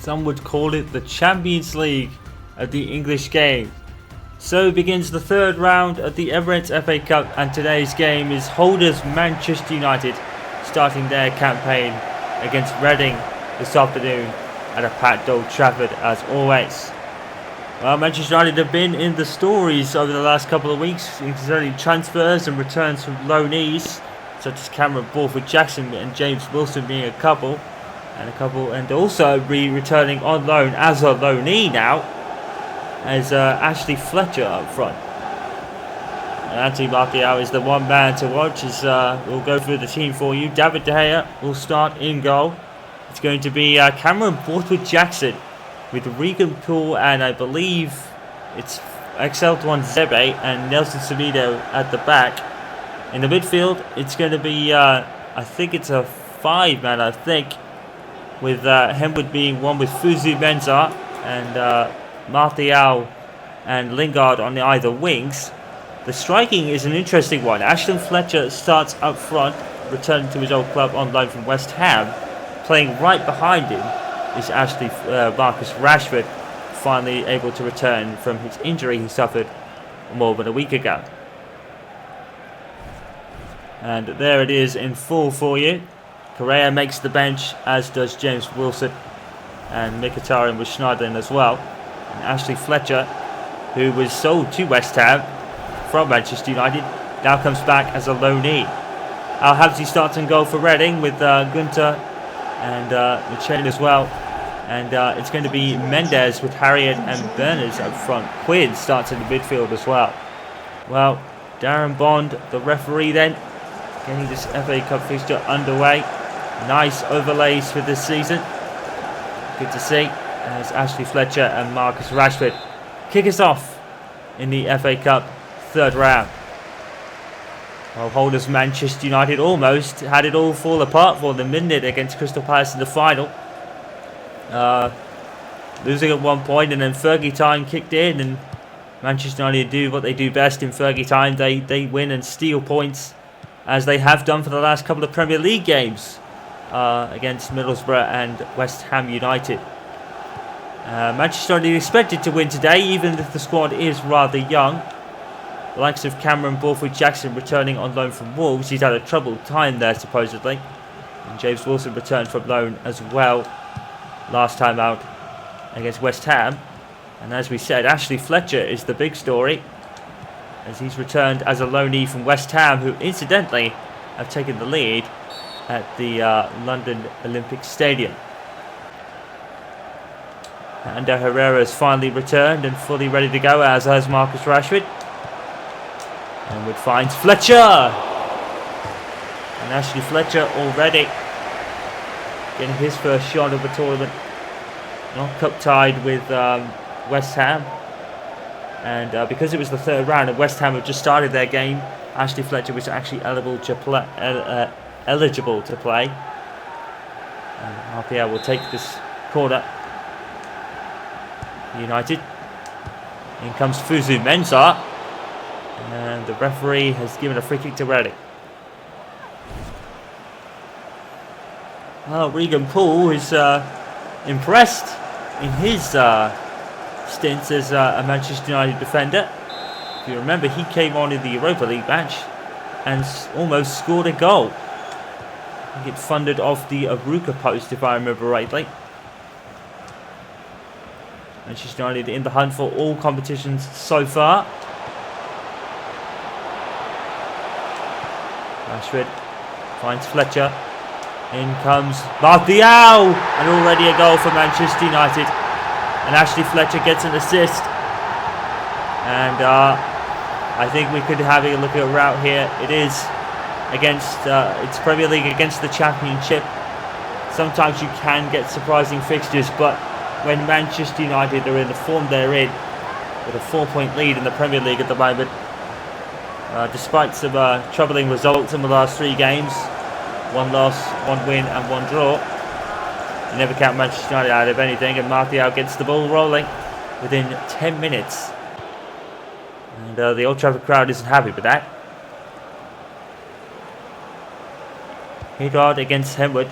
Some would call it the Champions League of the English game. So begins the third round of the Emirates FA Cup, and today's game is holders Manchester United starting their campaign against Reading this afternoon at a packed Old Trafford as always. Well, Manchester United have been in the stories over the last couple of weeks concerning transfers and returns from loanees, such as Cameron Borthwick-Jackson and James Wilson being a couple, and also returning on loan as a loanee now, as Ashley Fletcher up front. Anthony Martial is the one man to watch as we'll go through the team for you. David De Gea will start in goal. It's going to be Cameron Borthwick-Jackson with Regan Poole and I believe it's XL1 Zebe and Nelson Semedo at the back. In the midfield, it's going to be, I think it's a 5-man, with Henwood being one with Fosu-Mensah and Martial and Lingard on the either wings. The striking is an interesting one. Ashley Fletcher starts up front, returning to his old club on loan from West Ham. Playing right behind him is Marcus Rashford, finally able to return from his injury he suffered more than a week ago. And there it is in full for you. Correa makes the bench, as does James Wilson, and Mkhitaryan with Schneiderlin as well. And Ashley Fletcher, who was sold to West Ham from Manchester United, now comes back as a loanee. Al Habsi starts in goal for Reading with Gunter and Michele as well. And it's going to be Mendes with Harriet and Berners up front. Quinn starts in the midfield as well. Well, Darren Bond, the referee then, getting this FA Cup fixture underway. Nice overlays for this season. Good to see as Ashley Fletcher and Marcus Rashford kick us off in the FA Cup third round. Well, holders Manchester United almost had it all fall apart for them, didn't it, against Crystal Palace in the final. Losing at one point, and then Fergie time kicked in, and Manchester United do what they do best in Fergie time. They win and steal points, as they have done for the last couple of Premier League games against Middlesbrough and West Ham United. Manchester United expected to win today, even if the squad is rather young. The likes of Cameron Borthwick-Jackson returning on loan from Wolves. He's had a troubled time there, supposedly. And James Wilson returned from loan as well last time out against West Ham. And as we said, Ashley Fletcher is the big story, as he's returned as a loanee from West Ham, who incidentally have taken the lead at the London Olympic Stadium. Ander Herrera has finally returned and fully ready to go, as has Marcus Rashford. Henwood finds Fletcher! And Ashley Fletcher already getting his first shot of the tournament. Not cup tied with West Ham. And because it was the third round and West Ham have just started their game, Ashley Fletcher was actually eligible to play. And Martial will take this corner. United. In comes Fosu-Mensah. And the referee has given a free kick to Reading. Well, Regan Poole is impressed in his stints as a Manchester United defender. If you remember, he came on in the Europa League match and almost scored a goal. I think it funded off the Aruka post, if I remember rightly. Manchester United in the hunt for all competitions so far. Rashford finds Fletcher. In comes Martial, and already a goal for Manchester United. And Ashley Fletcher gets an assist. And I think we could have a look at a route here. It is against it's Premier League against the Championship. Sometimes you can get surprising fixtures, but when Manchester United are in the form they're in, with a 4-point lead in the Premier League at the moment, despite some troubling results in the last 3 games, 1 loss, 1 win and 1 draw, you never count Manchester United out of anything, and Martial gets the ball rolling within 10 minutes. And the Old Trafford crowd isn't happy with that. Higard against Henwood.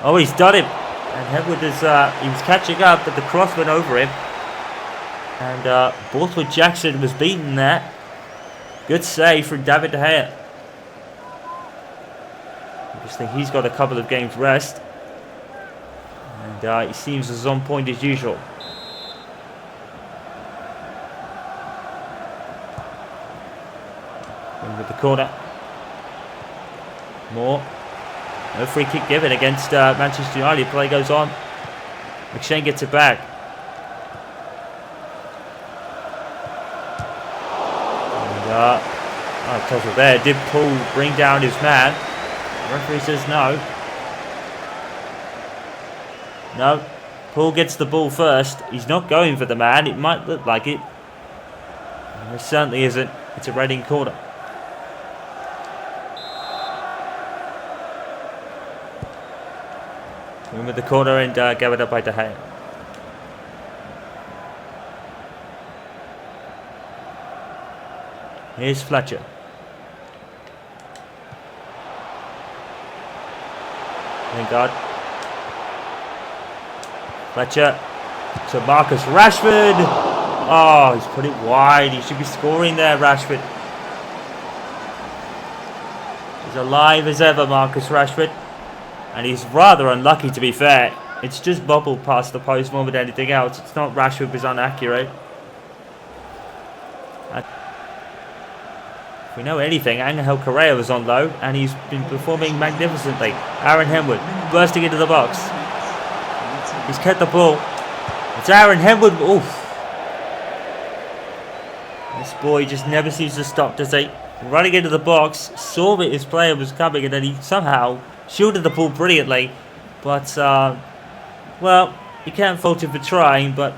Oh, he's done him. And Henwood is he was catching up, but the cross went over him. And Borthwick Jackson was beaten there. Good save from David De Gea. I just think he's got a couple of games rest. And he seems as on point as usual. In with the corner. Moore. No free kick given against Manchester United. Play goes on. McShane gets it back. And total there. Did Paul bring down his man? The referee says no. No. Paul gets the ball first. He's not going for the man. It might look like it. It certainly isn't. It's a Reading corner. In with the corner and gathered up by De Gea. Here's Fletcher. Lingard. Fletcher to Marcus Rashford. Oh, he's put it wide. He should be scoring there, Rashford. He's alive as ever, Marcus Rashford. And he's rather unlucky, to be fair. It's just bobbled past the post more than anything else. It's not Rashford was inaccurate. If we know anything, Angel Correa was on loan and he's been performing magnificently. Aaron Henwood bursting into the box. He's kept the ball. It's Aaron Henwood. Oof. This boy just never seems to stop, does he? Running into the box, saw that his player was coming and then he somehow shielded the ball brilliantly. But, well, you can't fault him for trying, but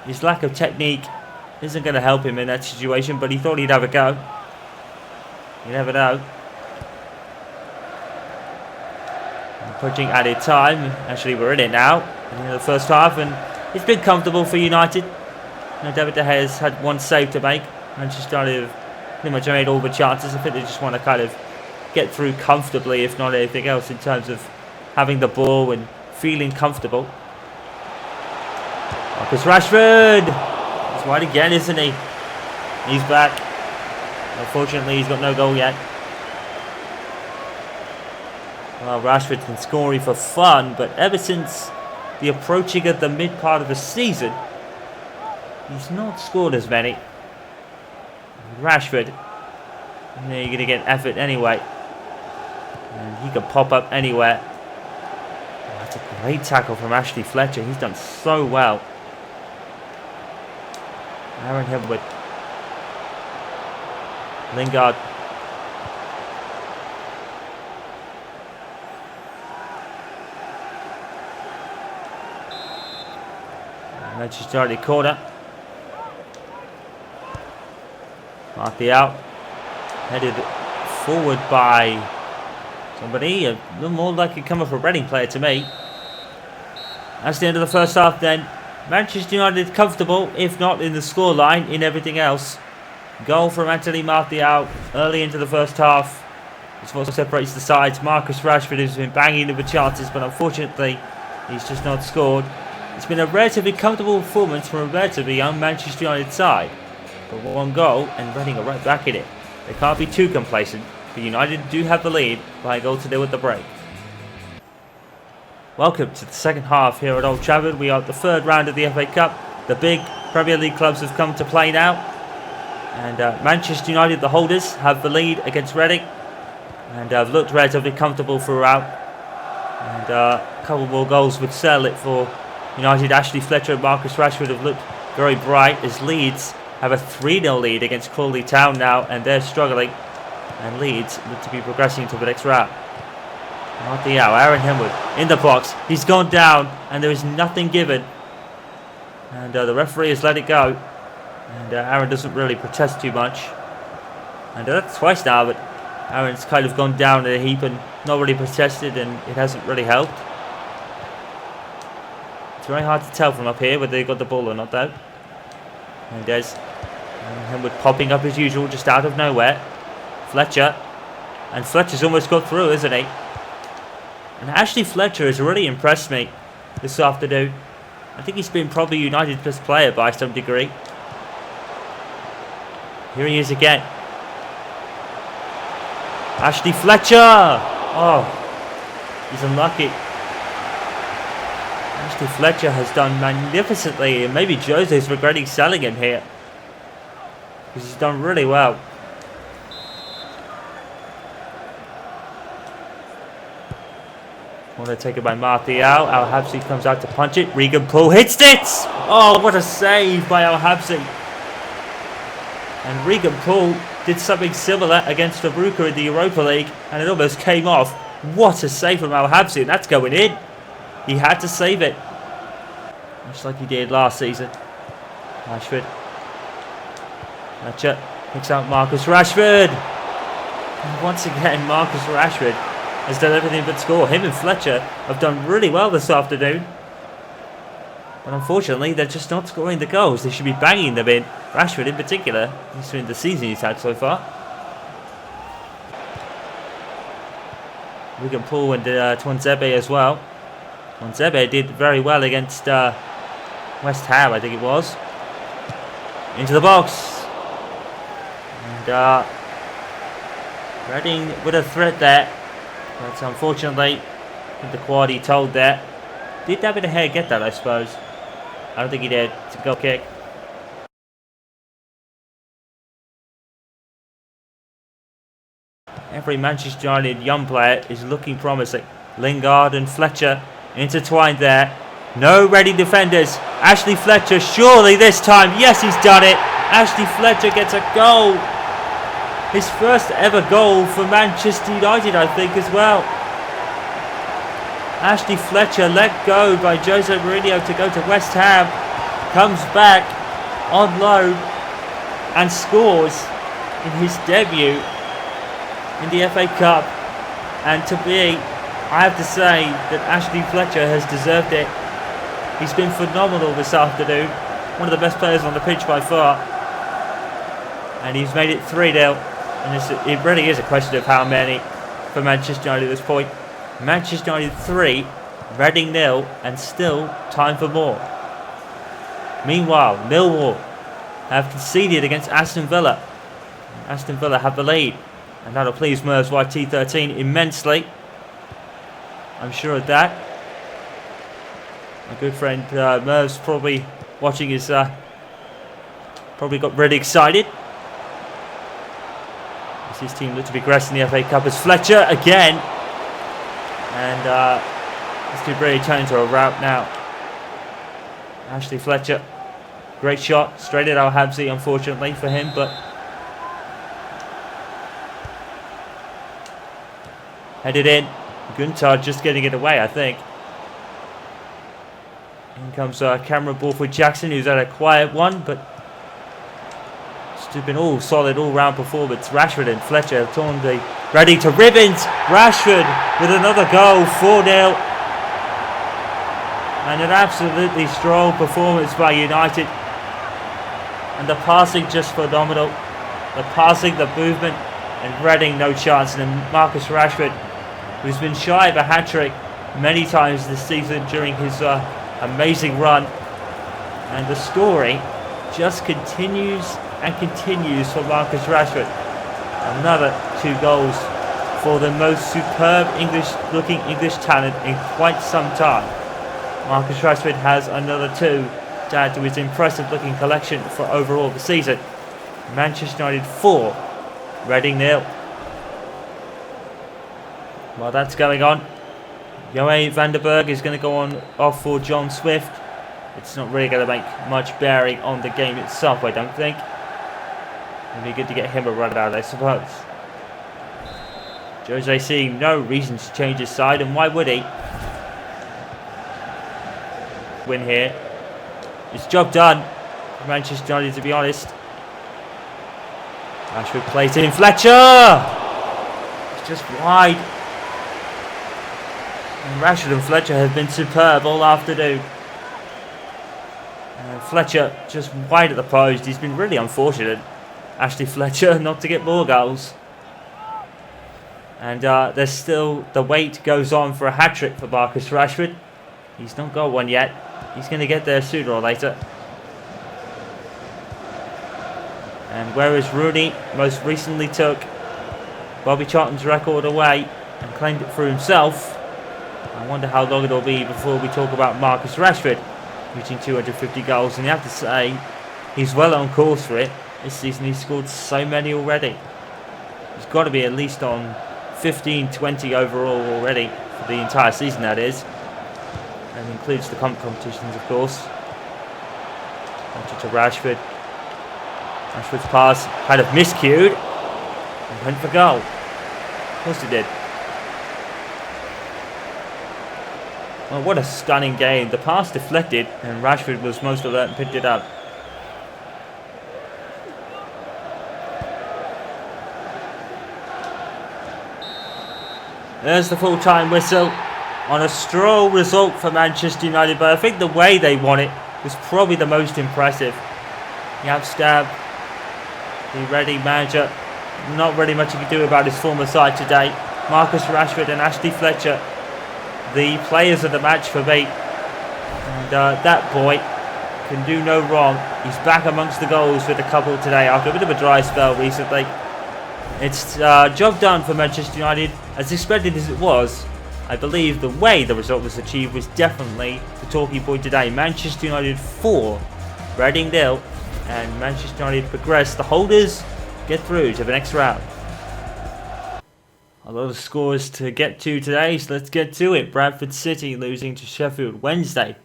his lack of technique isn't going to help him in that situation. But he thought he'd have a go. You never know. Approaching added time. Actually, we're in it now. In the first half, and it's been comfortable for United. David De Gea has had one save to make. Manchester United have pretty much made all the chances. I think they just want to kind of get through comfortably, if not anything else, in terms of having the ball and feeling comfortable. Marcus Rashford! He's wide again, isn't he? He's back. Unfortunately, he's got no goal yet. Well, Rashford can score for fun, but ever since the approaching of the mid part of the season, he's not scored as many. Rashford, you know, you're going to get effort anyway. And he can pop up anywhere. Oh, that's a great tackle from Ashley Fletcher. He's done so well. Aaron Henwood. Lingard. Manchester United corner. Martial. Headed forward by somebody. A little more like it come off a Reading player to me. That's the end of the first half then. Manchester United comfortable, if not in the scoreline, in everything else. Goal from Anthony Martial early into the first half. It's what separates the sides. Marcus Rashford has been banging into the chances, but unfortunately he's just not scored. It's been a relatively comfortable performance from a relatively young Manchester United side. But one goal and Reading are right back in it. They can't be too complacent, but United do have the lead by a goal to nil at the break. Welcome to the second half here at Old Trafford. We are at the third round of the FA Cup. The big Premier League clubs have come to play now. And Manchester United, the holders, have the lead against Reading. And have looked relatively comfortable throughout. And a couple more goals would settle it for United. Ashley Fletcher and Marcus Rashford have looked very bright as Leeds have a 3-0 lead against Crawley Town now, and they're struggling. And Leeds look to be progressing to the next round. Martial, Aaron Henwood in the box. He's gone down, and there is nothing given. And the referee has let it go. And Aaron doesn't really protest too much. And that's twice now, but Aaron's kind of gone down in a heap and not really protested, and it hasn't really helped. It's very hard to tell from up here whether they got the ball or not, though. And there's Henwood popping up as usual, just out of nowhere. Fletcher. And Fletcher's almost got through, isn't he? And Ashley Fletcher has really impressed me. this afternoon. I think he's been probably United's best player by some degree. Here he is again. Ashley Fletcher! Oh, he's unlucky. Ashley Fletcher has done magnificently, and maybe Jose's regretting selling him here, because he's done really well. Want to take it by Martial. Al Habsi comes out to punch it. Regan Poole hits it! Oh, what a save by Al Habsi. And Regan Poole did something similar against Faruka in the Europa League, and it almost came off. What a save from Al Habsi, and that's going in. He had to save it, much like he did last season. Rashford. Fletcher picks out Marcus Rashford. And once again, Marcus Rashford has done everything but score. Him and Fletcher have done really well this afternoon. But unfortunately, they're just not scoring the goals. They should be banging them in. Rashford in particular, considering the season he's had so far. Regan Poole and Tuanzebe as well. Tuanzebe did very well against West Ham, I think it was. Into the box. And Reading with a threat there. But unfortunately, I think the quad he told there. Did David De Gea get that, I suppose? I don't think he did. It's a goal kick. Every Manchester United young player is looking promising. Lingard and Fletcher intertwined there. No ready defenders. Ashley Fletcher, surely this time. Yes, he's done it. Ashley Fletcher gets a goal. His first ever goal for Manchester United, I think, as well. Ashley Fletcher let go by Jose Mourinho to go to West Ham. Comes back on loan and scores in his debut in the FA Cup. And to me, I have to say that Ashley Fletcher has deserved it. He's been phenomenal this afternoon. One of the best players on the pitch by far. And he's made it 3-0. And it really is a question of how many for Manchester United at this point. Manchester United 3, Reading 0, and still time for more. Meanwhile, Millwall have conceded against Aston Villa. Aston Villa have the lead, and that'll please Merv's YT13 immensely. I'm sure of that. My good friend Merv's probably watching his probably got really excited. As his team look to progress in the FA Cup as Fletcher again. And this could really turn into a rout now. Ashley Fletcher. Great shot. Straight at Al Habsi, unfortunately for him, but headed in. Gunther just getting it away, I think. In comes Cameron Borthwick-Jackson, who's had a quiet one, but it's been all solid, all-round performance. Rashford and Fletcher have torn the ready to ribbons. Rashford with another goal, 4-0. And an absolutely strong performance by United. And the passing just phenomenal. The passing, the movement, and Reading no chance. And then Marcus Rashford, who's been shy of a hat-trick many times this season during his amazing run. And the scoring just continues and continues for Marcus Rashford. Another 2 goals for the most superb looking English talent in quite some time. Marcus Rashford has another 2 to add to his impressive looking collection for overall the season. Manchester United 4, Reading 0. While that's going on, Joey van der Berg is going to go on off for John Swift. It's not really going to make much bearing on the game itself, I don't think. It'd be good to get him a run out, I suppose. Jose seeing no reason to change his side, and why would he? Win here. It's job done for Manchester United, to be honest. Rashford plays in. Fletcher! It's just wide. And Rashford and Fletcher have been superb all afternoon. Fletcher just wide at the post. He's been really unfortunate, Ashley Fletcher, not to get more goals. And there's still, the wait goes on for a hat-trick for Marcus Rashford. He's not got one yet. He's going to get there sooner or later. And whereas Rooney most recently took Bobby Charlton's record away and claimed it for himself, I wonder how long it'll be before we talk about Marcus Rashford reaching 250 goals. And you have to say, he's well on course for it. This season he's scored so many already. He's got to be at least on 15, 20 overall already for the entire season, that is. And includes the competitions, of course. Watch it to Rashford. Rashford's pass kind of miscued and went for goal. Of course he did. Well, what a stunning game. The pass deflected and Rashford was most alert and picked it up. There's the full-time whistle on a strong result for Manchester United, but I think the way they won it was probably the most impressive. You have Stab, the Reading manager, not really much he could do about his former side today. Marcus Rashford and Ashley Fletcher, the players of the match for me. And that boy can do no wrong. He's back amongst the goals with a couple today after a bit of a dry spell recently. It's job done for Manchester United. As expected as it was, I believe the way the result was achieved was definitely the talking point today. Manchester United 4, Reading 0, and Manchester United progress. The holders get through to the next round. A lot of scores to get to today, so let's get to it. Bradford City losing to Sheffield Wednesday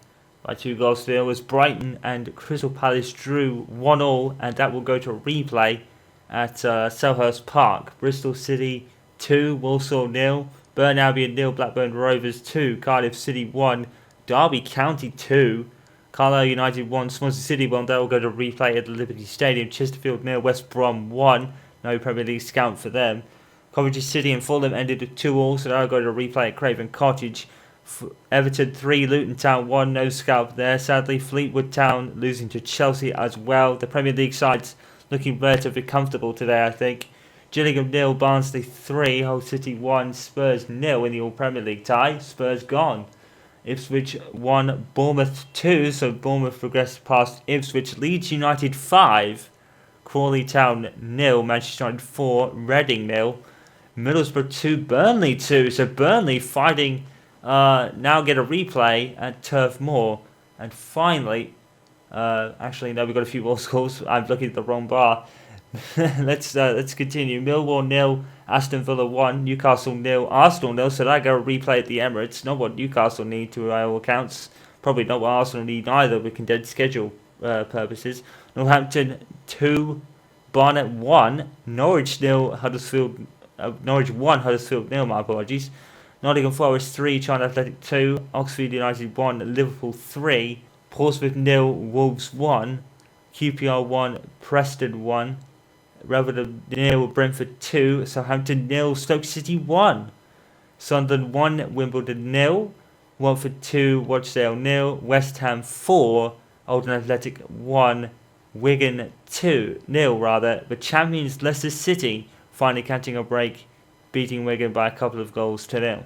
by 2-0 as Brighton and Crystal Palace drew 1-1, and that will go to a replay at Selhurst Park. Bristol City 2, Walsall 0, Burn Albion 0, Blackburn Rovers 2, Cardiff City 1, Derby County 2, Carlisle United 1, Swansea City 1. That will go to replay at the Liberty Stadium. Chesterfield 0, West Brom 1. No Premier League scout for them. Coventry City and Fulham ended at 2-2, so that will go to replay at Craven Cottage. Everton 3, Luton Town 1. No scalp there. Sadly, Fleetwood Town losing to Chelsea as well. The Premier League sides looking relatively comfortable today, I think. Gillingham 0, Barnsley 3, Hull City 1, Spurs 0 in the All Premier League tie. Spurs gone. Ipswich 1, Bournemouth 2, so Bournemouth progressed past Ipswich. Leeds United 5, Crawley Town 0, Manchester United 4, Reading 0, Middlesbrough 2, Burnley 2. So Burnley fighting now get a replay at Turf Moor. And finally, actually no, we've got a few more scores. I'm looking at the wrong bar. let's continue. Millwall 0, Aston Villa 1, Newcastle 0, Arsenal 0. So that go a replay at the Emirates. Not what Newcastle need to all accounts. Probably not what Arsenal need either with condensed schedule purposes. Northampton 2, Barnet 1, Norwich 0, Huddersfield Norwich 1, Huddersfield 0. My apologies. Nottingham Forest 3, China Athletic 2, Oxford United 1, Liverpool 3, Portsmouth 0, Wolves 1, QPR 1, Preston 1, Rotherham 0, Brentford 2, Southampton 0, Stoke City 1, Sunderland 1, Wimbledon 0, Watford 2, Rochdale 0, West Ham 4, Oldham Athletic 1, Wigan 2, 0 rather. The champions Leicester City finally catching a break, beating Wigan by a couple of goals to 0.